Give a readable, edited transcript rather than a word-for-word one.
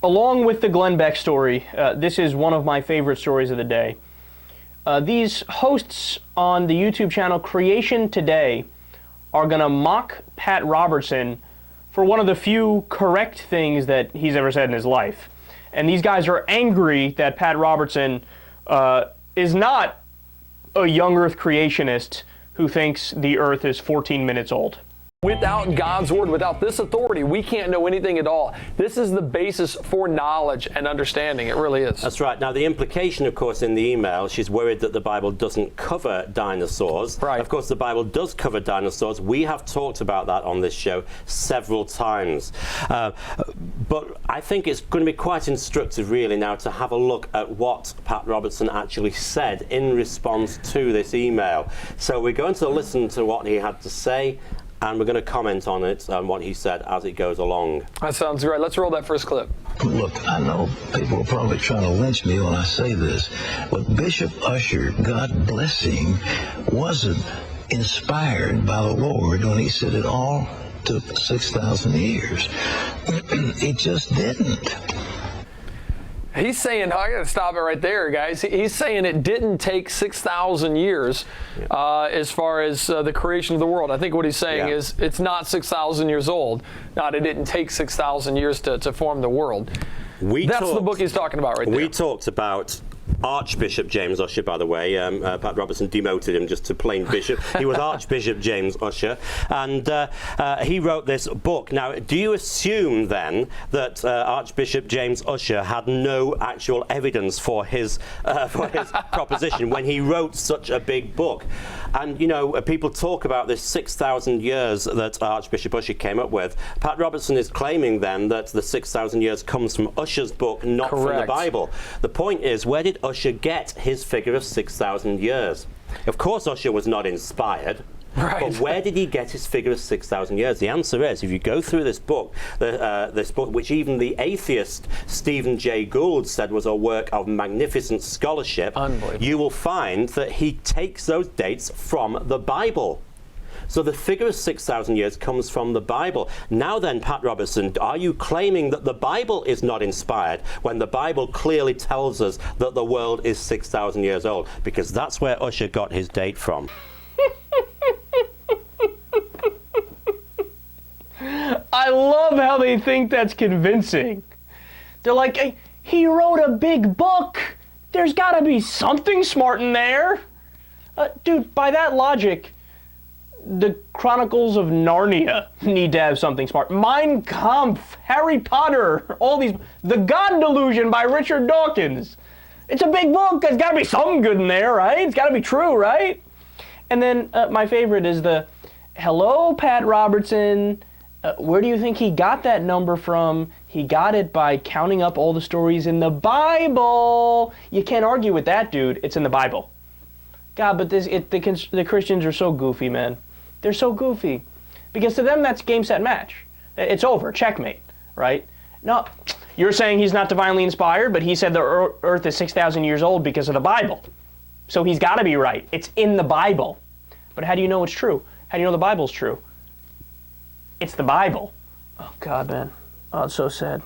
Along with the Glenn Beck story, this is one of my favorite stories of the day. These hosts on the YouTube channel Creation Today are going to mock Pat Robertson for one of the few correct things that he's ever said in his life. And these guys are angry that Pat Robertson is not a young earth creationist who thinks the earth is 14 minutes old. Without God's word, without this authority, we can't know anything at all. This is the basis for knowledge and understanding. It really is. That's right. Now, the implication, of course, in the email, she's worried that the Bible doesn't cover dinosaurs. Right. Of course, the Bible does cover dinosaurs. We have talked about that on this show several times. But I think it's going to be quite instructive, really, now to have a look at what Pat Robertson actually said in response to this email. So we're going to listen to what he had to say, and we're going to comment on it and what he said as it goes along. That sounds great. Let's roll that first clip. Look, I know people are probably trying to lynch me when I say this, but Bishop Usher, God bless him, wasn't inspired by the Lord when he said it all took 6,000 years. It just didn't. He's saying, I got to stop it right there, guys. He's saying it didn't take 6,000 years as far as the creation of the world. I think what he's saying is it's not 6,000 years old. Not it didn't take 6,000 years to form the world. That's the book he's talking about right there. We talked about Archbishop James Usher, by the way. Pat Robertson demoted him just to plain bishop. He was Archbishop James Usher, and he wrote this book. Now, do you assume then that Archbishop James Usher had no actual evidence for his proposition when he wrote such a big book? And, you know, people talk about this 6,000 years that Archbishop Usher came up with. Pat Robertson is claiming then that the 6,000 years comes from Usher's book, not from the Bible. The point is, where did Usher get his figure of 6,000 years? Of course, Usher was not inspired. Right. But where did he get his figure of 6,000 years? The answer is, if you go through this book, which even the atheist Stephen Jay Gould said was a work of magnificent scholarship, you will find that he takes those dates from the Bible. So the figure of 6,000 years comes from the Bible. Now then, Pat Robertson, are you claiming that the Bible is not inspired when the Bible clearly tells us that the world is 6,000 years old? Because that's where Usher got his date from. I love how they think that's convincing. They're like, hey, he wrote a big book. There's got to be something smart in there. Dude, by that logic, the Chronicles of Narnia need to have something smart. Mein Kampf, Harry Potter, all these. The God Delusion by Richard Dawkins. It's a big book. There's got to be something good in there, right? It's got to be true, right? And then my favorite is the, hello, Pat Robertson. Where do you think he got that number from? He got it by counting up all the stories in the Bible. You can't argue with that, dude. It's in the Bible. God, but the Christians are so goofy, man. They're so goofy. Because to them, that's game, set, match. It's over. Checkmate, right? No, you're saying he's not divinely inspired, but he said the earth is 6,000 years old because of the Bible. So he's got to be right. It's in the Bible. But how do you know it's true? How do you know the Bible's true? It's the Bible. Oh, God, man. Oh, it's so sad.